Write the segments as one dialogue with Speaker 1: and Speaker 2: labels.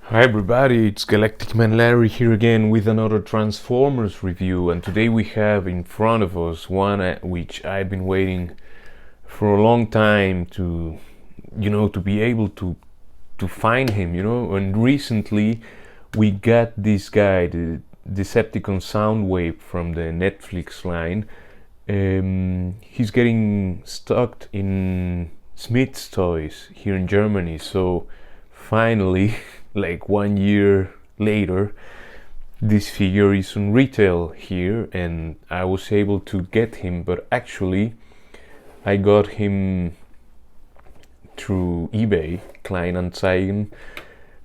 Speaker 1: Hi everybody, it's Galactic Man Larry here again with another Transformers review, and today we have in front of us one which I've been waiting for a long time to be able to find him, and recently we got this guy, the Decepticon Soundwave from the Netflix line. He's getting stuck in Smith's Toys here in Germany, so finally like 1 year later, this figure is on retail here, and I was able to get him. But actually, I got him through eBay, Kleinanzeigen,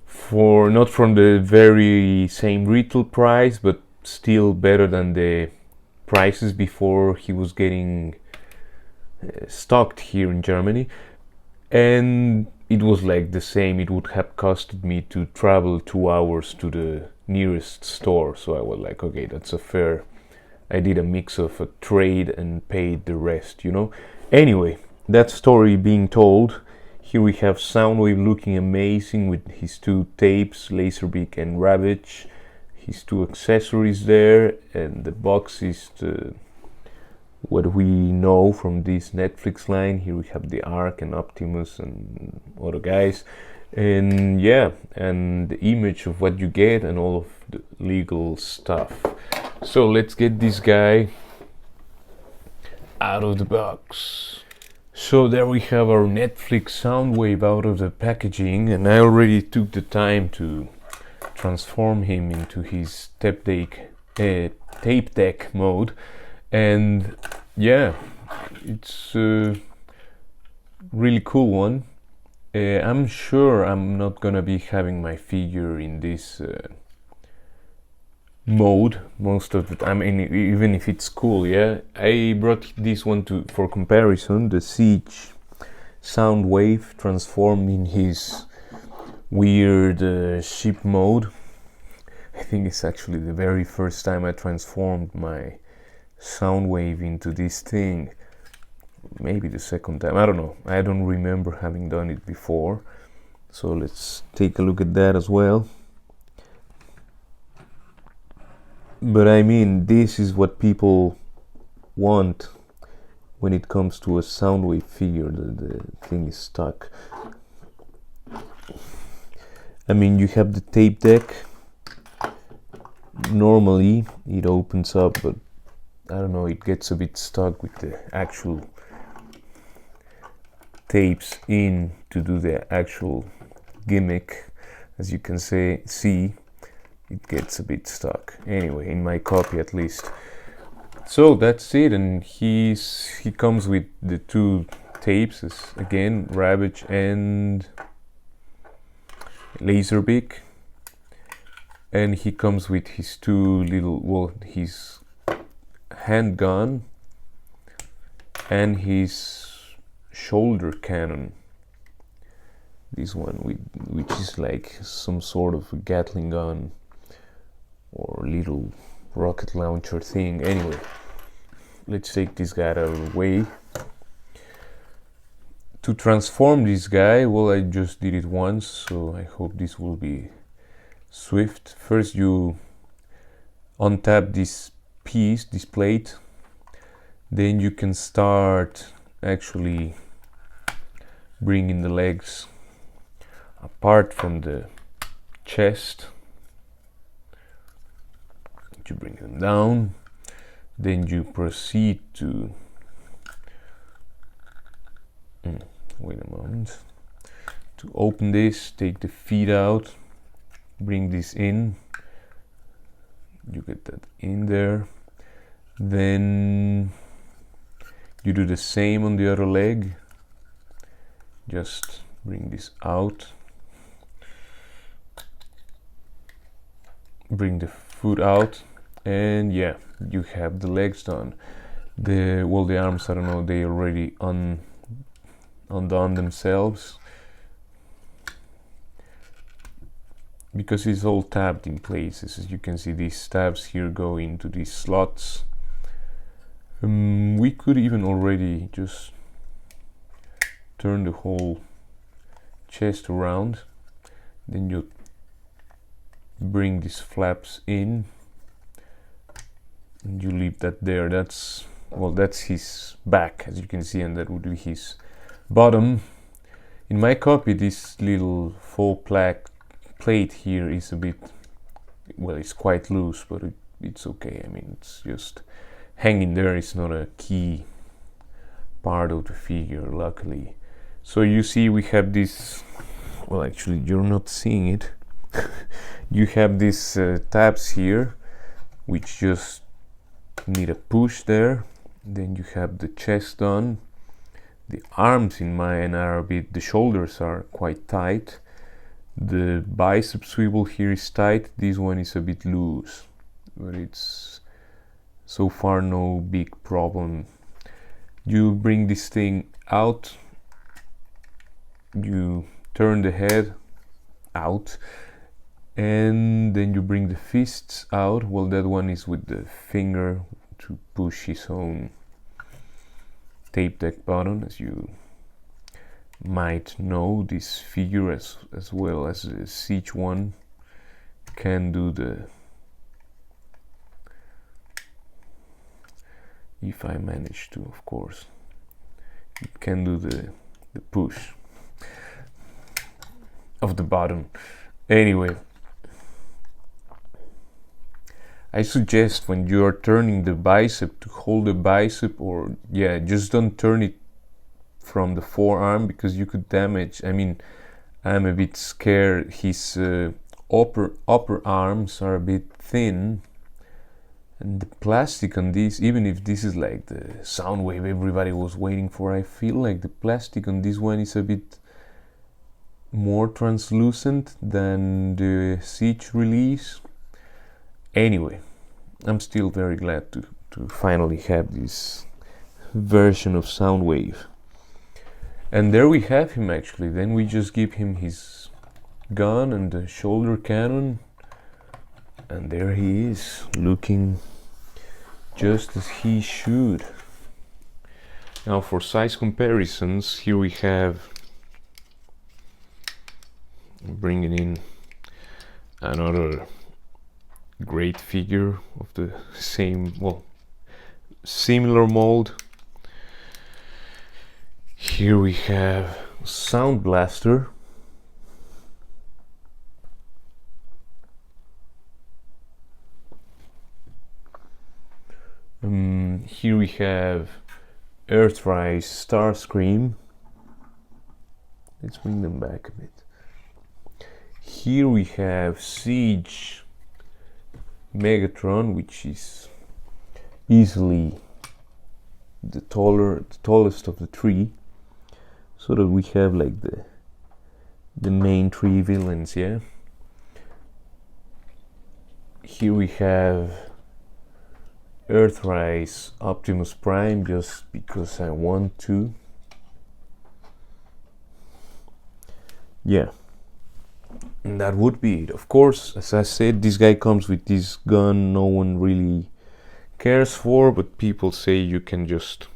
Speaker 1: for not from the very same retail price, but still better than the prices before he was getting stocked here in Germany. And it was like the same. It would have costed me to travel 2 hours to the nearest store, so I was like, okay, that's a fair. I did a mix of a trade and paid the rest, Anyway, that story being told, here we have Soundwave looking amazing with his two tapes, Laserbeak and Ravage, his two accessories there, and the box is what we know from this Netflix line. Here we have the Ark and Optimus and other guys, and and the image of what you get and all of the legal stuff. So let's get this guy out of the box. So there we have our Netflix Soundwave out of the packaging, and I already took the time to transform him into his tape deck mode. And it's a really cool one. I'm sure I'm not gonna be having my figure in this mode most of the time. I mean, even if it's cool, I brought this one for comparison, the Siege Soundwave transformed in his weird ship mode. I think it's actually the very first time I transformed my Soundwave into this thing. Maybe the second time, I don't know. I don't remember having done it before. So let's take a look at that as well. But I mean, this is what people want when it comes to a Soundwave figure. The thing is stuck. I mean, you have the tape deck. Normally it opens up, but I don't know, it gets a bit stuck with the actual tapes in to do the actual gimmick. As you can see, it gets a bit stuck. Anyway, in my copy at least. So that's it, and he comes with the two tapes, again, Ravage and Laserbeak. And he comes with his two his handgun and his shoulder cannon. This one which is like some sort of a Gatling gun or little rocket launcher thing. Anyway, let's take this guy out of the way. To transform this guy, well, I just did it once, so I hope this will be swift. First you untap this piece, this plate, then you can start actually bringing the legs apart from the chest. You bring them down, then you proceed to wait a moment, to open this, take the feet out, bring this in, you get that in there, then you do the same on the other leg, just bring this out, bring the foot out, and you have the legs done. The arms, I don't know, they already undone themselves because it's all tabbed in places. As you can see, these tabs here go into these slots. We could even already just turn the whole chest around, then you bring these flaps in, and you leave that there. That's, well, that's his back, as you can see, and that would be his bottom. In my copy, this little faux plate here is a bit, well, it's quite loose, but it's okay. I mean, it's just hanging there. It's not a key part of the figure, luckily. So you see we have this, well, actually you're not seeing it. You have these tabs here which just need a push there. Then you have the chest on. The arms in mine are a bit, the shoulders are quite tight. The bicep swivel here is tight. This one is a bit loose, but it's so far no big problem. You bring this thing out, you turn the head out, and then you bring the fists out. Well, that one is with the finger to push his own tape deck button. As you might know, this figure as well as the Siege one can do the, if I manage to, of course, it can do the push of the button. Anyway, I suggest when you are turning the bicep to hold the bicep, or yeah, just don't turn it from the forearm because you could damage. I mean, I'm a bit scared. His upper arms are a bit thin, and the plastic on this, even if this is like the Soundwave everybody was waiting for, I feel like the plastic on this one is a bit more translucent than the Siege release. Anyway, I'm still very glad to finally have this version of Soundwave. And there we have him actually. Then we just give him his gun and the shoulder cannon, and there he is, looking just as he should. Now for size comparisons, here we have, bringing in another great figure of the same, well, similar mold. Here we have Sound Blaster. Here we have Earthrise Starscream. Let's bring them back a bit. Here we have Siege Megatron, which is easily the tallest of the three. So that we have like the main three villains, yeah. Here we have Earthrise Optimus Prime, just because I want to. Yeah, and that would be it. Of course, as I said, this guy comes with this gun no one really cares for, but people say you can just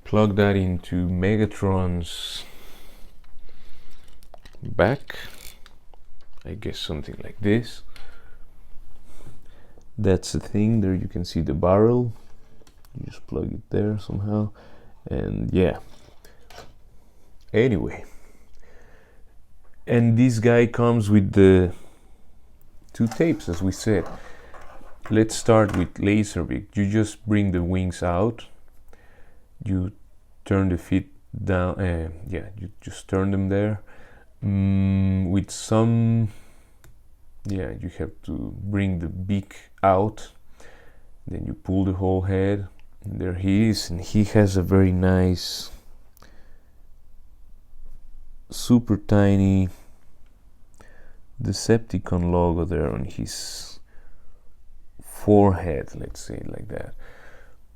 Speaker 1: plug that into Megatron's back. I guess something like this. That's the thing. There you can see the barrel. You just plug it there somehow, and yeah. Anyway, and this guy comes with the two tapes, as we said. Let's start with Laserbeak. You just bring the wings out. You turn the feet down. Yeah, you just turn them there. With some, yeah, you have to bring the beak out. Then you pull the whole head. And there he is, and he has a very nice, super tiny Decepticon logo there on his forehead, let's say it like that.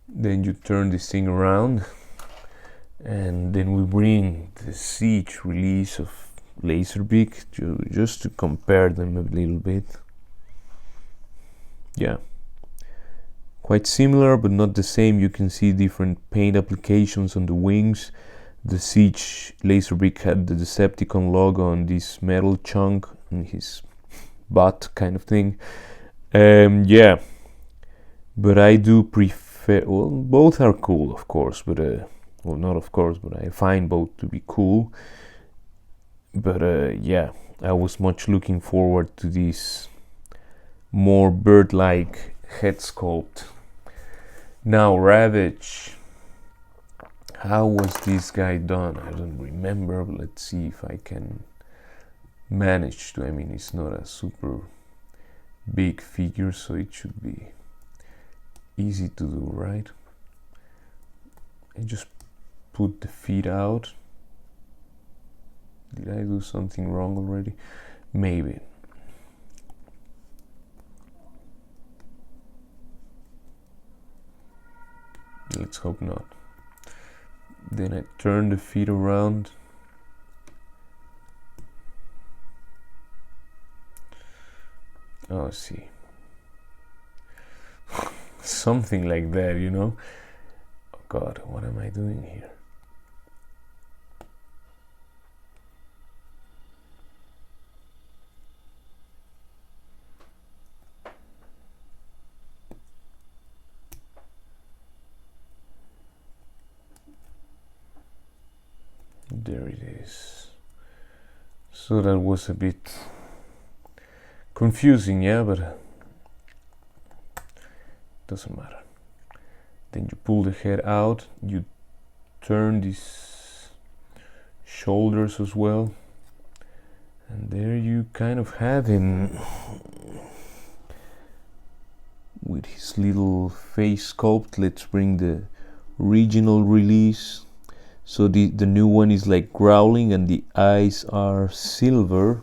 Speaker 1: Then you turn this thing around, and then we bring the Siege release of Laserbeak just to compare them a little bit. Yeah, quite similar but not the same. You can see different paint applications on the wings. The Siege Laserbeak had the Decepticon logo on this metal chunk on his butt kind of thing. Yeah, but I do prefer, well, both are cool, of course, but well, not of course, but I find both to be cool. But yeah, I was much looking forward to this more bird-like head sculpt. Now, Ravage, how was this guy done? I don't remember. Let's see if I can manage to. I mean, it's not a super big figure, so it should be easy to do, right? I just put the feet out. Did I do something wrong already? Maybe. Let's hope not. Then I turn the feet around. Oh, see. Something like that, you know? Oh God, what am I doing here? There it is. So that was a bit confusing, yeah, but doesn't matter. Then you pull the head out, you turn these shoulders as well, and there you kind of have him with his little face sculpt. Let's bring the original release. So the new one is like growling and the eyes are silver,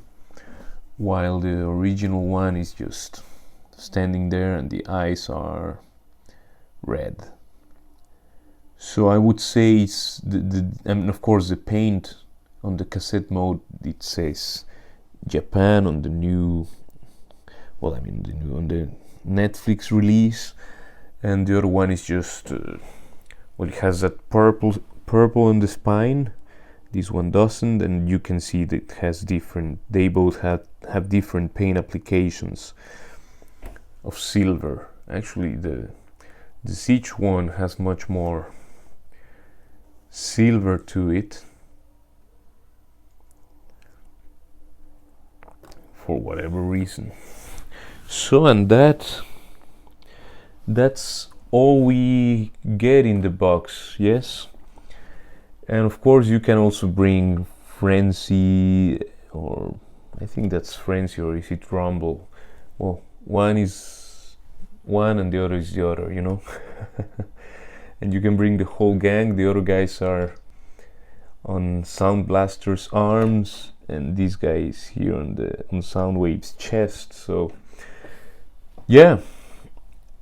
Speaker 1: while the original one is just standing there and the eyes are red. So I would say it's and of course the paint on the cassette mode, it says Japan on the new, well, I mean the new on the Netflix release, and the other one is just well, it has that purple on the spine. This one doesn't, and you can see that it has different, they both have different paint applications of silver. Actually the Siege one has much more silver to it for whatever reason. So, and that's all we get in the box, yes. And of course you can also bring Frenzy, or I think that's Frenzy, or is it Rumble? Well, one is one and the other is the other, you know. And you can bring the whole gang. The other guys are on Sound Blaster's arms, and this guy is here on Soundwave's chest. So yeah,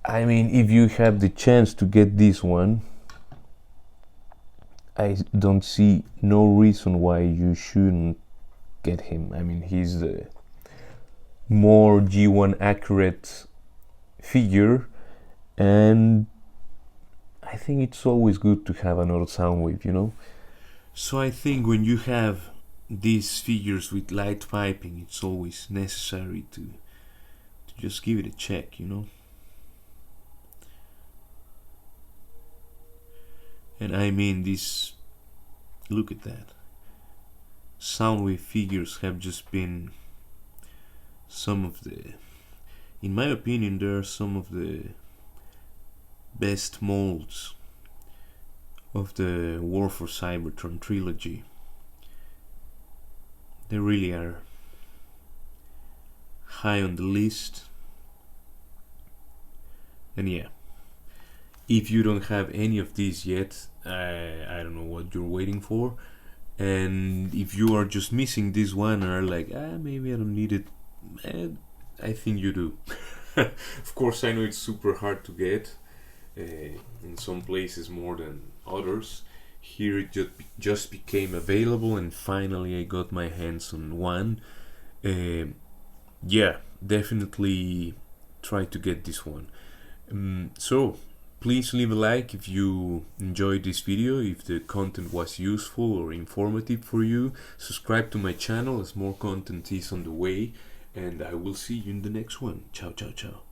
Speaker 1: I mean, if you have the chance to get this one, I don't see no reason why you shouldn't get him. I mean, he's the more G1 accurate figure, and I think it's always good to have another Soundwave, you know. So I think when you have these figures with light piping, it's always necessary to just give it a check, you know. And I mean, this, look at that. Soundwave figures have just been some of the, in my opinion, they are some of the best molds of the War for Cybertron trilogy. They really are high on the list. And yeah, if you don't have any of these yet, I don't know what you're waiting for. And if you are just missing this one and are like, maybe I don't need it, I think you do. Of course, I know it's super hard to get, in some places more than others. Here it just became available, and finally I got my hands on one. Yeah, definitely try to get this one. So please leave a like if you enjoyed this video, if the content was useful or informative for you. Subscribe to my channel as more content is on the way. and I will see you in the next one. Ciao, ciao, ciao.